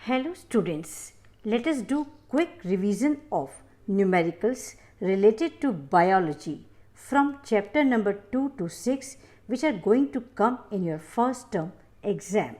Hello students, let us do quick revision of numericals related to biology from chapter number 2 to 6 which are going to come in your first term exam.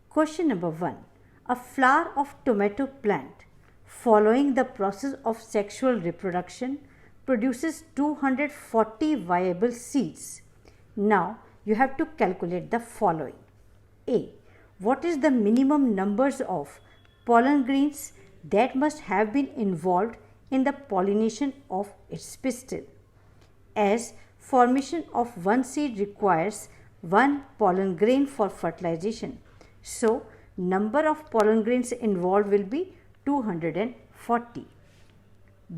Question number 1. A flower of tomato plant following the process of sexual reproduction produces 240 viable seeds. Now you have to calculate the following. A. What is the minimum numbers of pollen grains that must have been involved in the pollination of its pistil? As formation of one seed requires one pollen grain for fertilization. So, number of pollen grains involved will be 240.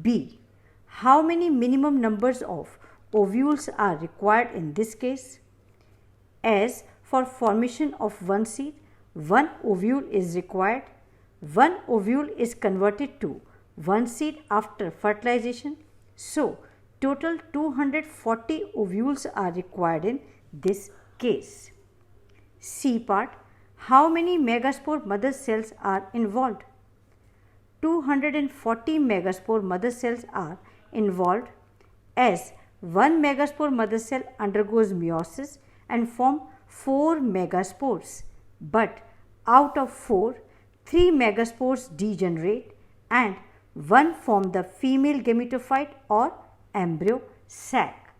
B. How many minimum numbers of ovules are required in this case? As for formation of one seed, one ovule is required. One ovule is converted to one seed after fertilization. So, total 240 ovules are required in this case. C part. How many megaspore mother cells are involved? 240 megaspore mother cells are involved, as one megaspore mother cell undergoes meiosis and form 4 megaspores, but out of 4, 3 megaspores degenerate and one form the female gametophyte or embryo sac.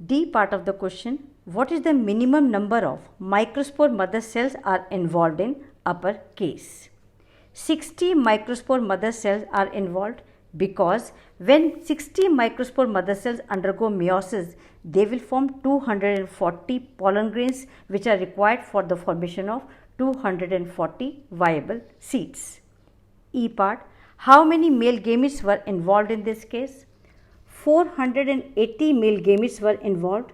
D part of the question. What is the minimum number of microspore mother cells are involved in upper case? 60 microspore mother cells are involved because when 60 microspore mother cells undergo meiosis, they will form 240 pollen grains which are required for the formation of 240 viable seeds. E part. How many male gametes were involved in this case? 480 male gametes were involved,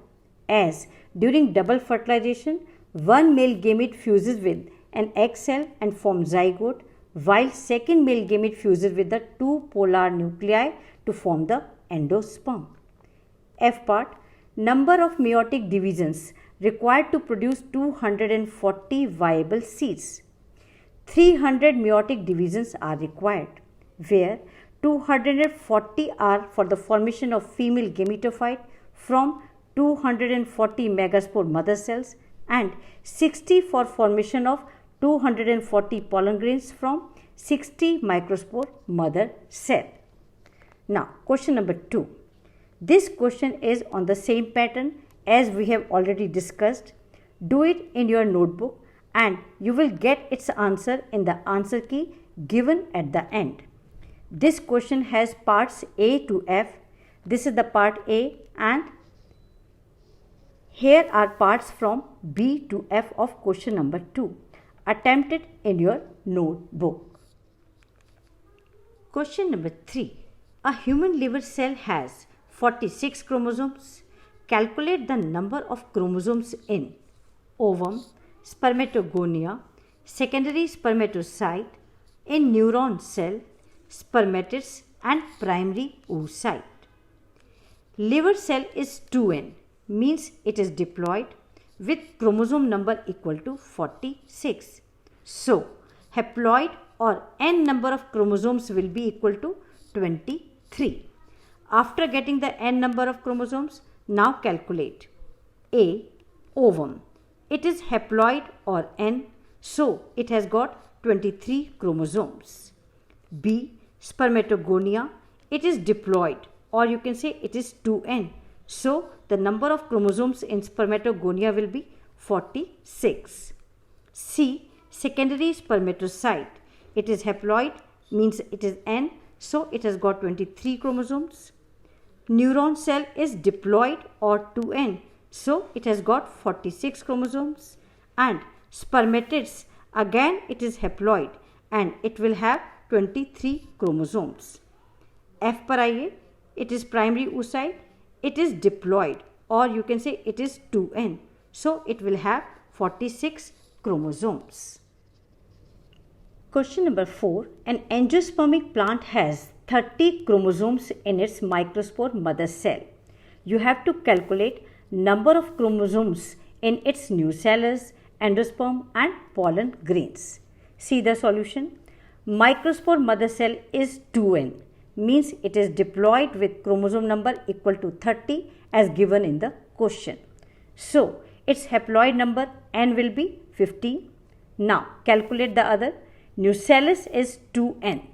as during double fertilization, one male gamete fuses with an egg cell and forms zygote, while second male gamete fuses with the two polar nuclei to form the endosperm. F part. Number of meiotic divisions required to produce 240 viable seeds. 300 meiotic divisions are required, where 240 are for the formation of female gametophyte from 240 megaspore mother cells and 60 for formation of 240 pollen grains from 60 microspore mother cell. Now, question number 2. This question is on the same pattern as we have already discussed. Do it in your notebook and you will get its answer in the answer key given at the end. This question has parts A to F. This is the part A and here are parts from B to F of question number 2. Attempt it in your notebook. Question number 3. A human liver cell has 46 chromosomes. Calculate the number of chromosomes in ovum, spermatogonia, secondary spermatocyte, in neuron cell, spermatids and primary oocyte. Liver cell is 2n, means it is diploid with chromosome number equal to 46. So, haploid or n number of chromosomes will be equal to 23. After getting the n number of chromosomes, now calculate. A. Ovum. It is haploid or n, so it has got 23 chromosomes. B. Spermatogonia. It is diploid or you can say it is 2n. So, the number of chromosomes in spermatogonia will be 46. C. Secondary spermatocyte. It is haploid, means it is n, so it has got 23 chromosomes. Neuron cell is diploid or 2n, so it has got 46 chromosomes. And spermatids, again it is haploid and it will have 23 chromosomes. F per IA, it is primary oocyte. It is diploid or you can say it is 2n. So, it will have 46 chromosomes. Question number 4. An angiospermic plant has 30 chromosomes in its microspore mother cell. You have to calculate number of chromosomes in its nucellus endosperm and pollen grains. See the solution. Microspore mother cell is 2n, means it is diploid with chromosome number equal to 30 as given in the question. So, its haploid number n will be 15. Now, calculate the other. Nucellus is 2n,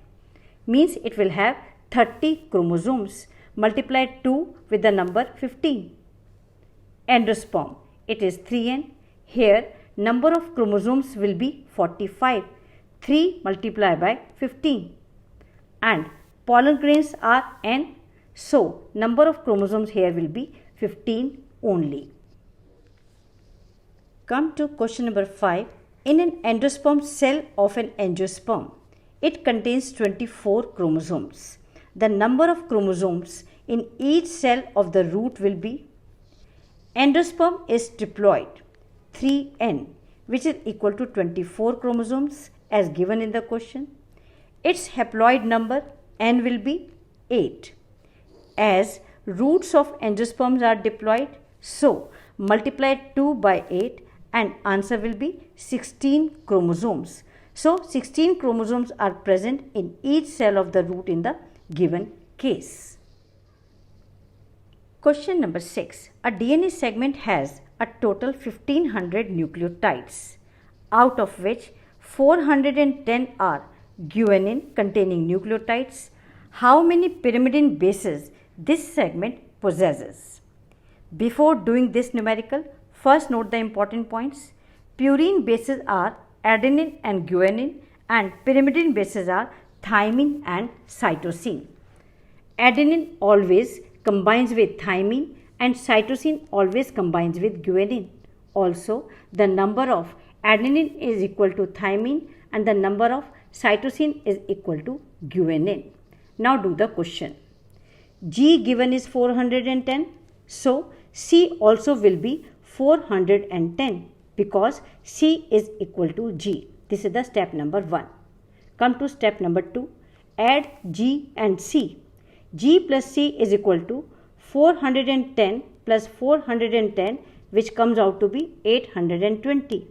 means it will have 30 chromosomes. Multiply 2 with the number 15. Endosperm, it is 3n. Here, number of chromosomes will be 45. 3 multiplied by 15. And pollen grains are n. So, number of chromosomes here will be 15 only. Come to question number 5. In an endosperm cell of an angiosperm, it contains 24 chromosomes. The number of chromosomes in each cell of the root will be, endosperm is triploid, 3n, which is equal to 24 chromosomes as given in the question. Its haploid number n will be 8. As roots of angiosperms are diploid, so multiply 2 by 8 and answer will be 16 chromosomes. So 16 chromosomes are present in each cell of the root in the given case. Question number 6. A DNA segment has a total 1500 nucleotides, out of which 410 are guanine containing nucleotides. How many pyrimidine bases this segment possesses? Before doing this numerical, first note the important points. Purine bases are adenine and guanine, and pyrimidine bases are thymine and cytosine. Adenine always combines with thymine and cytosine always combines with guanine. Also, the number of adenine is equal to thymine and the number of cytosine is equal to guanine. Now do the question. G given is 410, so C also will be 410 because C is equal to G. This is the step number 1. Come to step number 2. Add G and C. G plus C is equal to 410 plus 410, which comes out to be 820.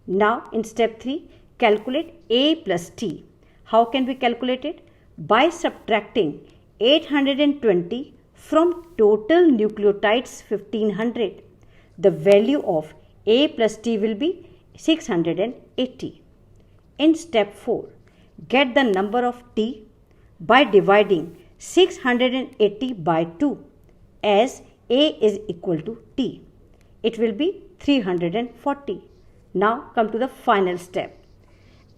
Now in step 3, calculate A plus T. How can we calculate it? By subtracting 820 from total nucleotides 1500. The value of A plus T will be 680. In step 4, get the number of T by dividing 680 by 2, as A is equal to T. It will be 340. Now come to the final step.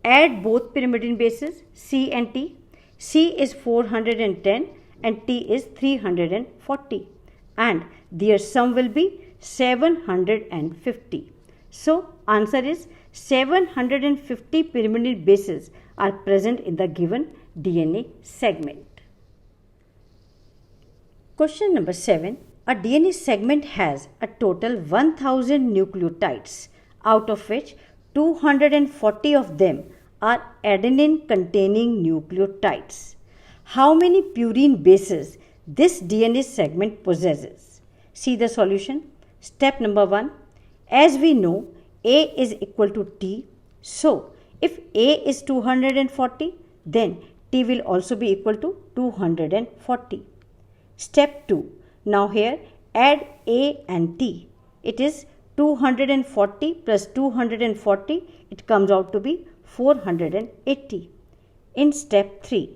Add both pyrimidine bases C and T. C is 410 and T is 340, and their sum will be 750. So answer is 750 pyrimidine bases are present in the given DNA segment. Question number 7. A DNA segment has a total 1000 nucleotides, out of which 240 of them are adenine containing nucleotides. How many purine bases this DNA segment possesses? See the solution. Step number 1. As we know, A is equal to T. So, if A is 240, then T will also be equal to 240. Step 2. Now here add A and T. It is 240 plus 240. It comes out to be 480. In step 3,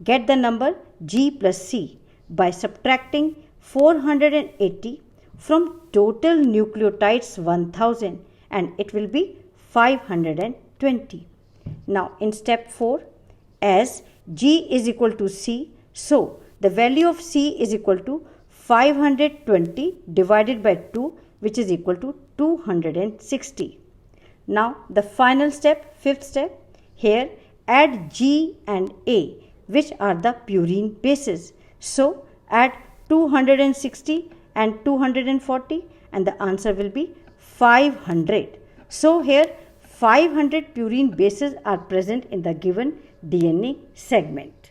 get the number G plus C by subtracting 480 from total nucleotides 1000, and it will be 520. Now in step 4, as G is equal to C, so the value of C is equal to 520 divided by 2, which is equal to 260. Now the final step, 5th step, here add G and A, which are the purine bases. So add 260 and 240 and the answer will be 500. So here 500 purine bases are present in the given DNA segment.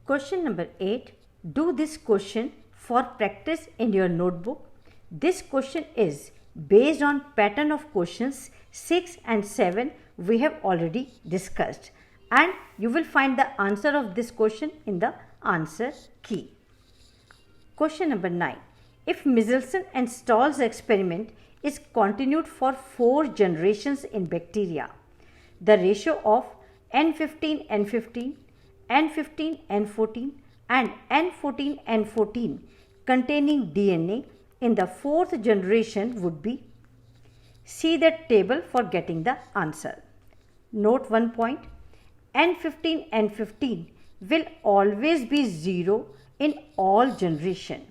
Question number 8. Do this question for practice in your notebook. This question is based on pattern of questions 6 and 7 we have already discussed, and you will find the answer of this question in the answer key. Question number 9. If Michelson and Stahl's experiment is continued for 4 generations in bacteria, the ratio of N15, N15, N15, N14 and N14, N14 containing DNA in the 4th generation would be. See the table for getting the answer. Note one point. N15, N15 will always be 0 in all generation,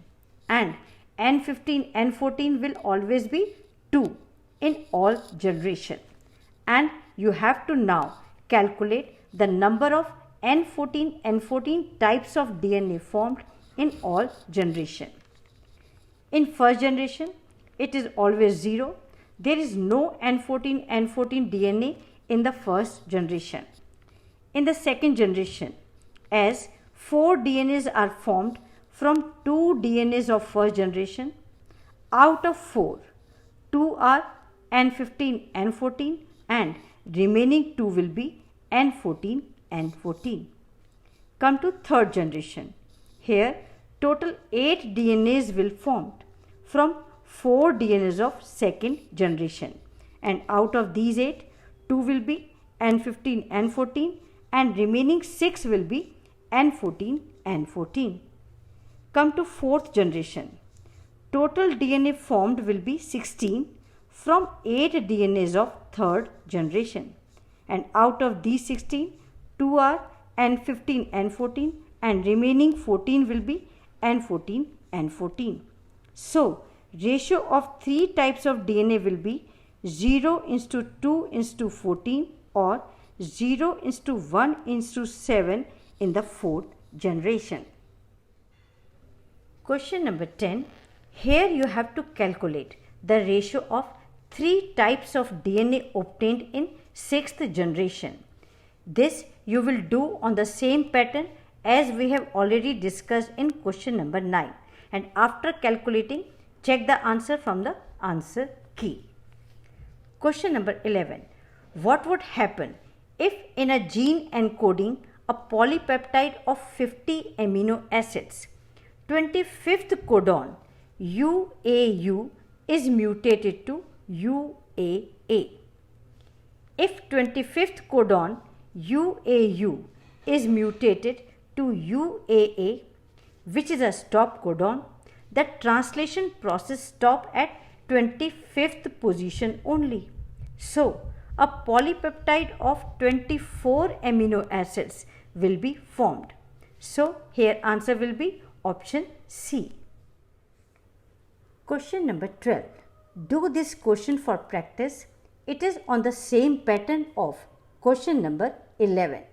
and N15, N14 will always be 2 in all generation. And you have to now calculate the number of N14, N14 types of DNA formed in all generation. In first generation, it is always 0. There is no N14, N14 DNA in the first generation. In the second generation, as 4 DNAs are formed from 2 DNAs of first generation, out of 4, 2 are N15, N14 and remaining 2 will be N14, N14. Come to third generation. Here total 8 DNAs will formed from 4 DNAs of second generation, and out of these 8, 2 will be N15, N14 and remaining 6 will be N14, N14. Come to fourth generation. Total DNA formed will be 16 from 8 DNAs of third generation, and out of these 16, 2 are N15, N14 and remaining 14 will be N14, N14. So, ratio of 3 types of DNA will be 0:2:14 or 0:1:7 in the fourth generation. Question number 10. Here you have to calculate the ratio of 3 types of DNA obtained in 6th generation. This you will do on the same pattern as we have already discussed in question number 9, and after calculating, check the answer from the answer key. Question number 11. What would happen if in a gene encoding a polypeptide of 50 amino acids, 25th codon UAU is mutated to UAA? If 25th codon UAU is mutated to UAA, which is a stop codon, the translation process stop at 25th position only. So, a polypeptide of 24 amino acids will be formed. So, here answer will be option C. Question number 12. Do this question for practice. It is on the same pattern of question number 11.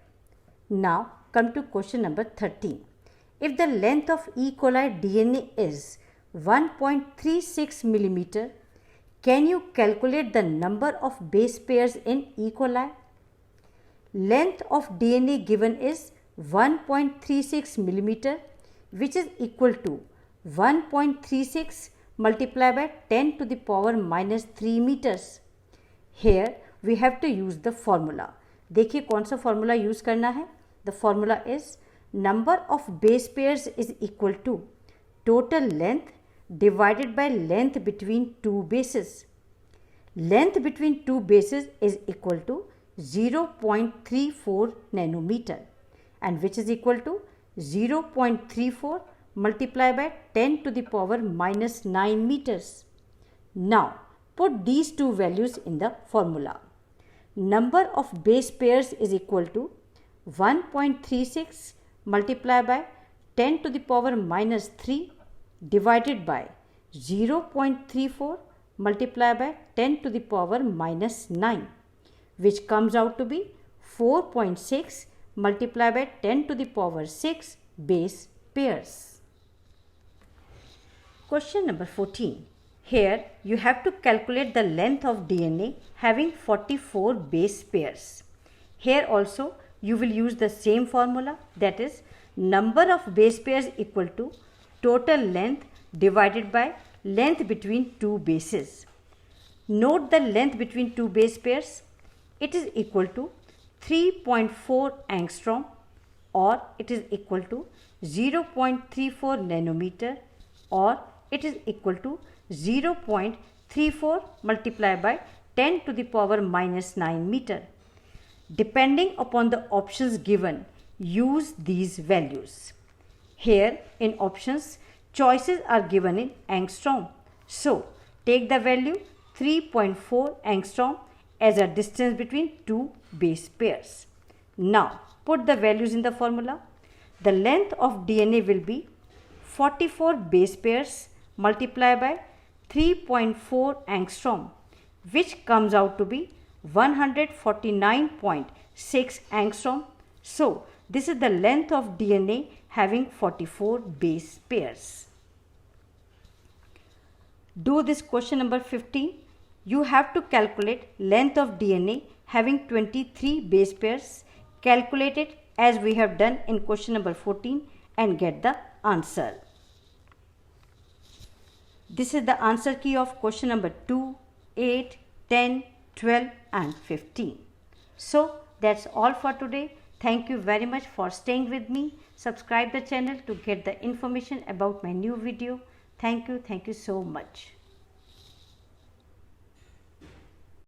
Now come to question number 13. If the length of E. coli DNA is 1.36 millimeter, can you calculate the number of base pairs in E. coli? Length of DNA given is 1.36 millimeter, which is equal to 1.36 multiplied by 10 to the power minus 3 meters. Here we have to use the formula. देखिए कौन सा formula use करना है? The formula is number of base pairs is equal to total length divided by length between two bases. Length between two bases is equal to 0.34 nanometer, and which is equal to 0.34 multiplied by 10 to the power minus 9 meters. Now put these two values in the formula. Number of base pairs is equal to 1.36 multiplied by 10 to the power minus 3 divided by 0.34 multiplied by 10 to the power minus 9, which comes out to be 4.6 multiplied by 10 to the power 6 base pairs. Question number 14. Here you have to calculate the length of DNA having 44 base pairs. Here also you will use the same formula, that is number of base pairs equal to total length divided by length between two bases. Note the length between two base pairs. It is equal to 3.4 angstrom, or it is equal to 0.34 nanometer, or it is equal to 0.34 multiplied by 10 to the power minus 9 meter. Depending upon the options given, use these values. Here in options, choices are given in angstrom. So, take the value 3.4 angstrom as a distance between two base pairs. Now, put the values in the formula. The length of DNA will be 44 base pairs multiplied by 3.4 angstrom, which comes out to be 149.6 angstrom. So, this is the length of DNA having 44 base pairs. Do this question number 15. You have to calculate length of DNA having 23 base pairs. Calculate it as we have done in question number 14 and get the answer. This is the answer key of question number 2, 8, 10, 12 and 15. So that's all for today. Thank you very much for staying with me. Subscribe the channel to get the information about my new video. Thank you so much.